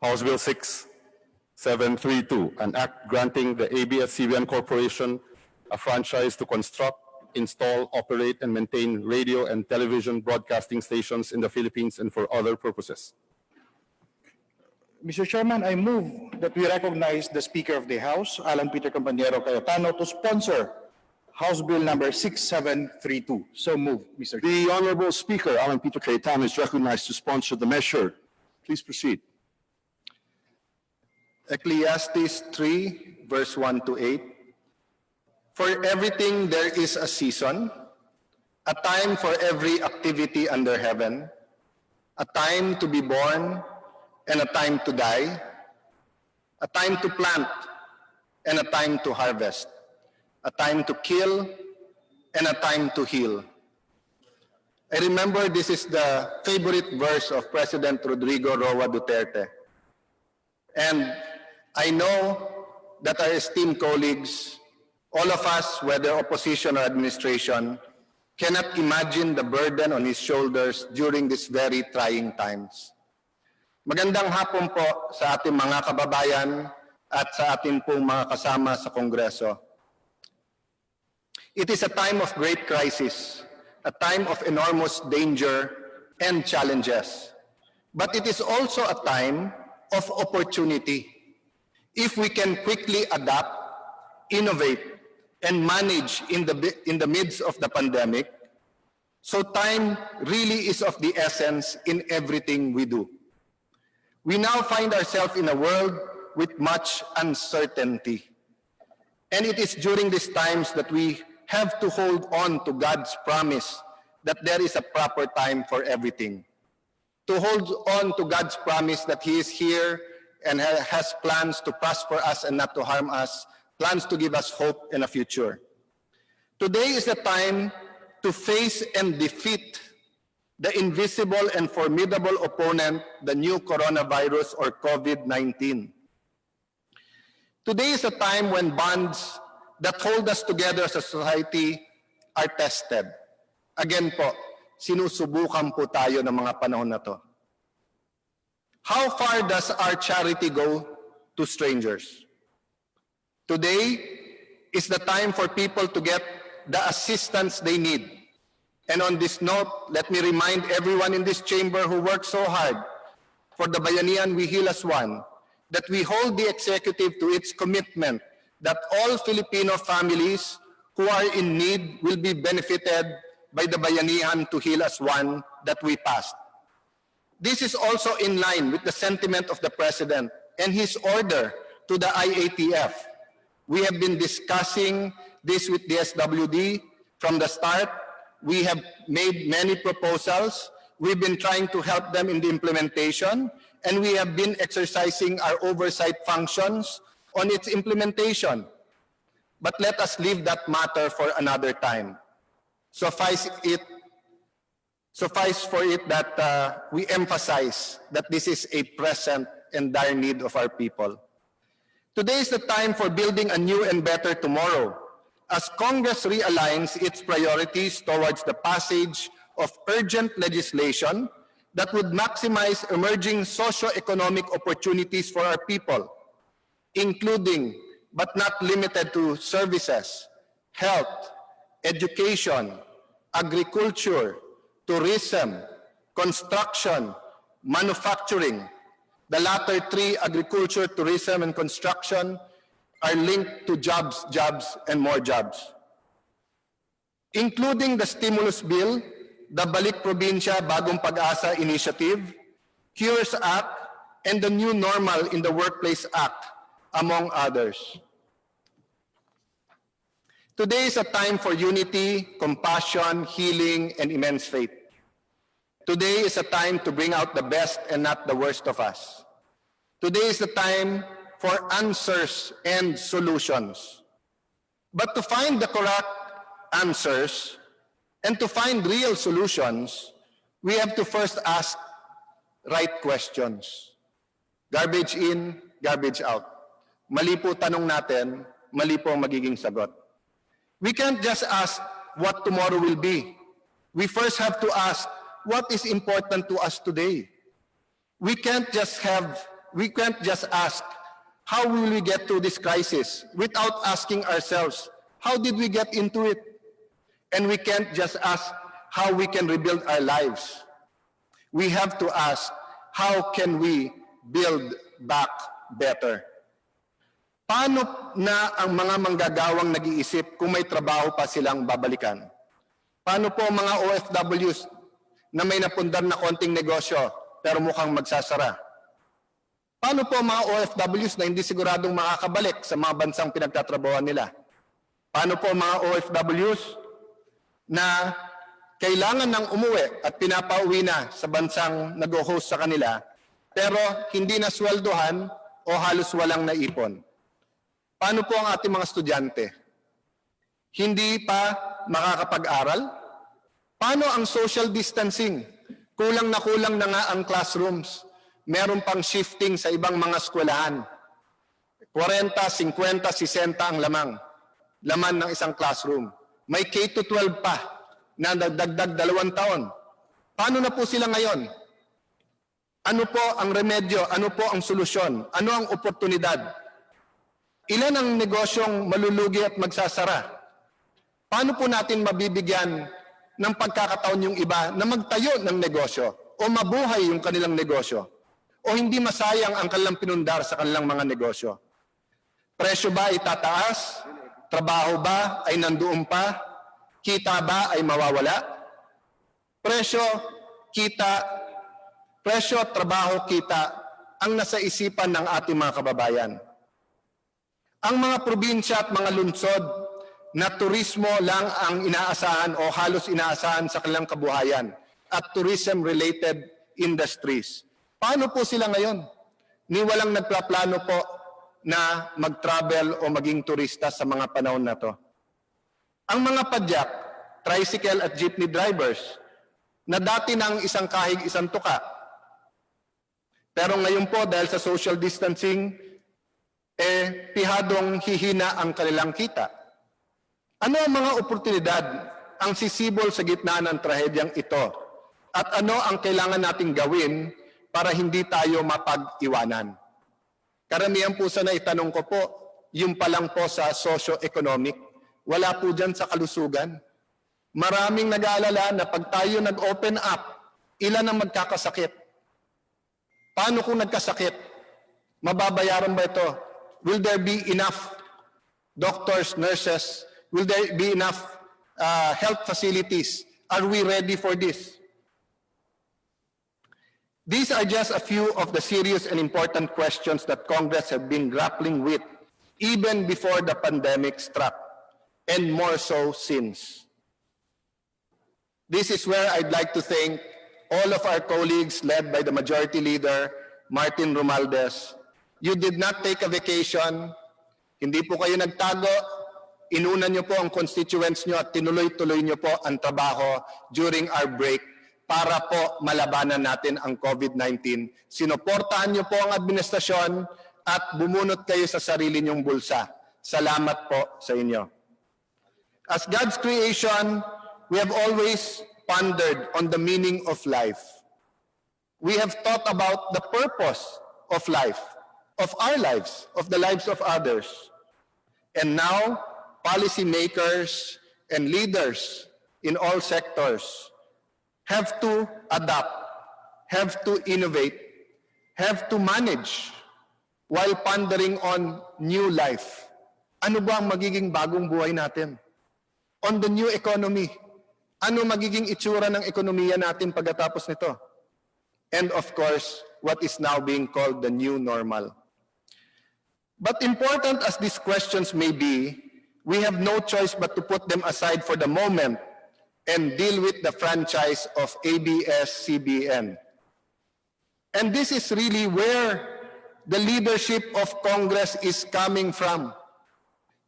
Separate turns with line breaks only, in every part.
House Bill 6732, an act granting the ABS-CBN Corporation a franchise to construct, install, operate, and maintain radio and television broadcasting stations in the Philippines and for other purposes.
Mr. Chairman, I move that we recognize the Speaker of the House, Alan Peter Compañero Cayetano, to sponsor House Bill number 6732. So move, Mr. Chairman.
The Honorable Speaker, Alan Peter Cayetano, is recognized to sponsor the measure. Please proceed.
Ecclesiastes 3, verse 1 to 8. For everything there is a season, a time for every activity under heaven, a time to be born and a time to die, a time to plant and a time to harvest, a time to kill and a time to heal. I remember this is the favorite verse of President Rodrigo Roa Duterte. And I know that our esteemed colleagues, all of us, whether opposition or administration, cannot imagine the burden on his shoulders during these very trying times. Magandang hapon po sa ating mga kababayan at sa ating pong mga kasama sa Kongreso. It is a time of great crisis, a time of enormous danger and challenges. But it is also a time of opportunity. If we can quickly adapt, innovate, and manage in the midst of the pandemic, so time really is of the essence in everything we do. We now find ourselves in a world with much uncertainty. And it is during these times that we have to hold on to God's promise that there is a proper time for everything. To hold on to God's promise that He is here and has plans to prosper us and not to harm us, plans to give us hope and a future. Today is the time to face and defeat the invisible and formidable opponent, the new coronavirus or COVID-19. Today is a time when bonds that hold us together as a society are tested. Again po, sinusubukan po tayo ng mga panahon na to. How far does our charity go to strangers? Today is the time for people to get the assistance they need. And on this note, let me remind everyone in this chamber who worked so hard for the Bayanihan We Heal as One, that we hold the executive to its commitment that all Filipino families who are in need will be benefited by the Bayanihan to Heal as One that we passed. This is also in line with the sentiment of the President and his order to the IATF. We have been discussing this with the SWD from the start. We have made many proposals. We've been trying to help them in the implementation, and we have been exercising our oversight functions on its implementation. But let us leave that matter for another time. Suffice for it that we emphasize that this is a present and dire need of our people. Today is the time for building a new and better tomorrow, as Congress realigns its priorities towards the passage of urgent legislation that would maximize emerging socio-economic opportunities for our people, including but not limited to services, health, education, agriculture, tourism, construction, manufacturing. The latter three, agriculture, tourism, and construction, are linked to jobs, and more jobs. Including the stimulus bill, the Balik Probinsya Bagong Pag-asa Initiative, Cures Act, and the New Normal in the Workplace Act, among others. Today is a time for unity, compassion, healing, and immense faith. Today is a time to bring out the best and not the worst of us. Today is the time for answers and solutions. But to find the correct answers and to find real solutions, we have to first ask right questions. Garbage in, garbage out. Mali po tanong natin, mali po ang magiging sagot. We can't just ask what tomorrow will be. We first have to ask what is important to us today. We can't just have we can't just ask, how will we get through this crisis without asking ourselves, how did we get into it? And we can't just ask how we can rebuild our lives. We have to ask, how can we build back better? Paano na ang mga manggagawang nag-iisip kung may trabaho pa silang babalikan? Paano po mga OFWs na may napundar na konting negosyo pero mukhang magsasara? Paano po mga OFWs na hindi siguradong makakabalik sa mga bansang pinagtatrabahoan nila? Paano po mga OFWs na kailangan ng umuwi at pinapauwi na sa bansang nag-host sa kanila pero hindi na sweldohan o halos walang naipon? Paano po ang ating mga estudyante? Hindi pa makakapag-aral? Paano ang social distancing? Kulang na nga ang classrooms. Meron pang shifting sa ibang mga eskwelahan. 40, 50, 60 ang laman ng isang classroom. May K-12 pa na nagdagdag 2 taon. Paano na po sila ngayon? Ano po ang remedyo? Ano po ang solusyon? Ano ang oportunidad? Ilan ang negosyong malulugi at magsasara? Paano po natin mabibigyan ng pagkakataon yung iba na magtayo ng negosyo o mabuhay yung kanilang negosyo o hindi masayang ang kanilang pinundar sa kanilang mga negosyo? Presyo ba ay tataas? Trabaho ba ay nandoon pa? Kita ba ay mawawala? Presyo, trabaho, kita ang nasa isipan ng ating mga kababayan. Ang mga probinsya at mga lungsod na turismo lang ang inaasahan o halos inaasahan sa kanilang kabuhayan at tourism-related industries. Paano po sila ngayon? Ni walang nagplaplano po na mag-travel o maging turista sa mga panahon na to. Ang mga padyak, tricycle at jeepney drivers na dati nang isang kahig, isang tuka. Pero ngayon po dahil sa social distancing, pihadong hihina ang kanilang kita. Ano ang mga oportunidad ang sisibol sa gitna ng trahedyang ito? At ano ang kailangan nating gawin para hindi tayo mapag-iwanan? Karamihan po sa naitanong ko po, yung pa lang po sa socio-economic, wala po dyan sa kalusugan. Maraming nag-aalala na pag tayo nag-open up, ilan ang magkakasakit? Paano kung nagkasakit? Mababayaran ba ito? Will there be enough doctors, nurses? Will there be enough health facilities? Are we ready for this? These are just a few of the serious and important questions that Congress have been grappling with even before the pandemic struck, and more so since. This is where I'd like to thank all of our colleagues led by the Majority Leader, Martin Romualdez. You did not take a vacation, hindi po kayo nagtago, inunan niyo po ang constituents niyo at tinuloy-tuloy niyo po ang trabaho during our break para po malabanan natin ang COVID-19. Sinuportahan niyo po ang administrasyon at bumunot kayo sa sarili niyong bulsa. Salamat po sa inyo. As God's creation, we have always pondered on the meaning of life. We have thought about the purpose of life, of our lives, of the lives of others. And now, policymakers and leaders in all sectors have to adapt, have to innovate, have to manage while pondering on new life. Ano ba ang magiging bagong buhay natin? On the new economy. Ano magiging itsura ng ekonomiya natin pagkatapos nito? And of course, what is now being called the new normal. But important as these questions may be, we have no choice but to put them aside for the moment and deal with the franchise of Abs-Cbn. And this is really where the leadership of Congress is coming from.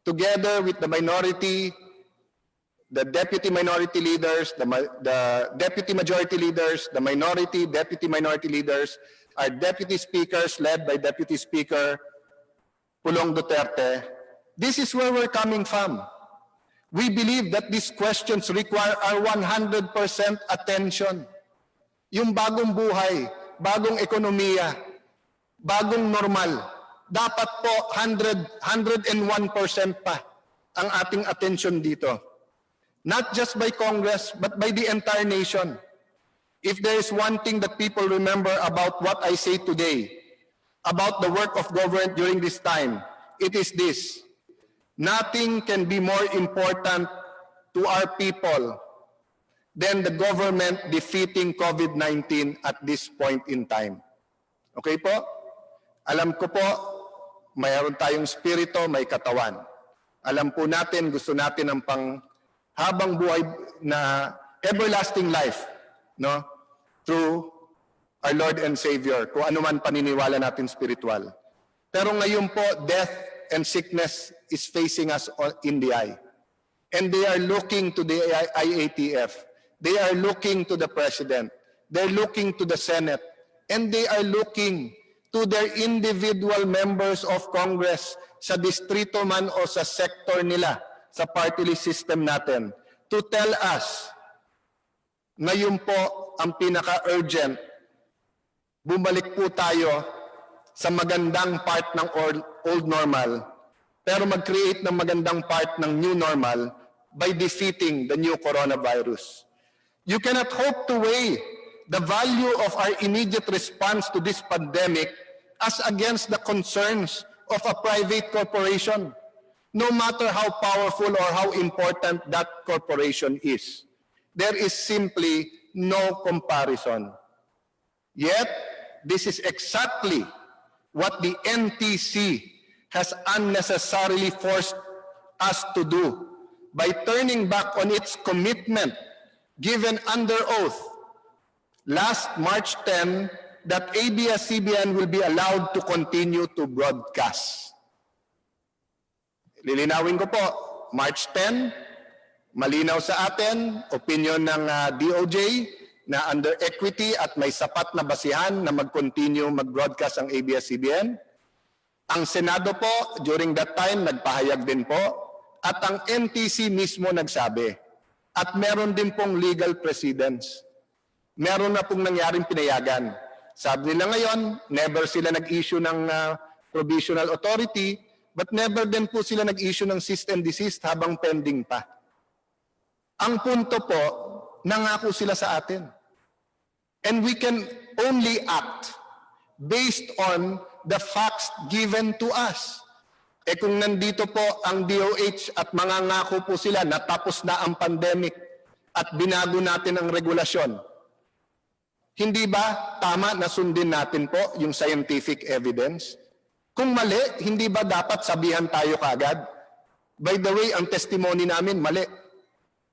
Together with the minority, the deputy minority leaders, the deputy majority leaders, the minority, deputy minority leaders, our deputy speakers led by Deputy Speaker Pulong Duterte, this is where we're coming from. We believe that these questions require our 100% attention. Yung bagong buhay, bagong ekonomiya, bagong normal. Dapat po 101% pa ang ating attention dito. Not just by Congress, but by the entire nation. If there is one thing that people remember about what I say today, about the work of government during this time, it is this: nothing can be more important to our people than the government defeating COVID-19 at this point in time. Okay po? Alam ko po, mayroon tayong spirito, may katawan. Alam po natin, gusto natin ng habang buhay na everlasting life, no? Through our Lord and Savior, kung ano man paniniwala natin spiritual. Pero ngayon po, death and sickness is facing us in the eye. And they are looking to the IATF. They are looking to the President. They're looking to the Senate. And they are looking to their individual members of Congress sa distrito man o sa sector nila, sa party list system natin, to tell us, ngayon po ang pinaka-urgent, bumalik po tayo sa magandang part ng old normal, pero mag-create ng magandang part ng new normal by defeating the new coronavirus. You cannot hope to weigh the value of our immediate response to this pandemic as against the concerns of a private corporation, no matter how powerful or how important that corporation is. There is simply no comparison. Yet, this is exactly what the NTC has unnecessarily forced us to do by turning back on its commitment given under oath last March 10 that ABS-CBN will be allowed to continue to broadcast. Lilinawin ko po, March 10, malinaw sa atin, opinion ng DOJ na under equity at may sapat na basihan na mag-continue mag-broadcast ang ABS-CBN. Ang Senado po, during that time, nagpahayag din po, at ang NTC mismo nagsabi. At meron din pong legal precedents. Meron na pong nangyaring pinayagan. Sabi nila ngayon, never sila nag-issue ng provisional authority, but never din po sila nag-issue ng cease and desist habang pending pa. Ang punto po, nangako sila sa atin. And we can only act based on the facts given to us. Eh kung nandito po ang DOH at mangangako po sila na tapos na ang pandemic at binago natin ang regulasyon, hindi ba tama na sundin natin po yung scientific evidence? Kung mali, hindi ba dapat sabihan tayo kaagad? By the way, ang testimony namin mali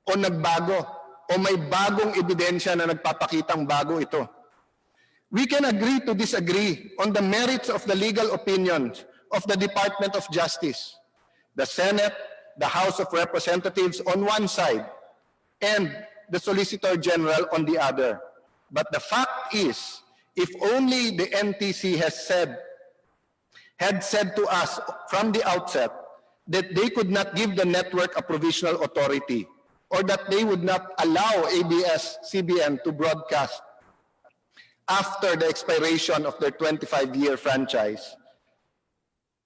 o nagbago o may bagong ebidensya na nagpapakitang bago ito. We can agree to disagree on the merits of the legal opinions of the Department of Justice, the Senate, the House of Representatives on one side, and the Solicitor General on the other. But the fact is, if only the NTC had said to us from the outset that they could not give the network a provisional authority or that they would not allow ABS-CBN to broadcast after the expiration of their 25-year franchise,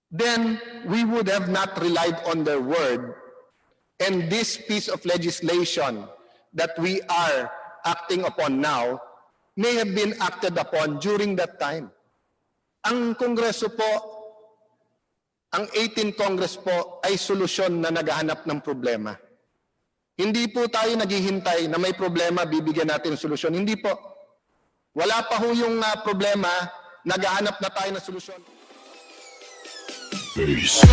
then we would have not relied on their word. And this piece of legislation that we are acting upon now may have been acted upon during that time. Ang Kongreso po, ang 18th Congress po ay solusyon na naghahanap ng problema. Hindi po tayo naghihintay na may problema, bibigyan natin solusyon. Hindi po. Wala pa ho yung problema, naghahanap na tayo ng solusyon. Peace.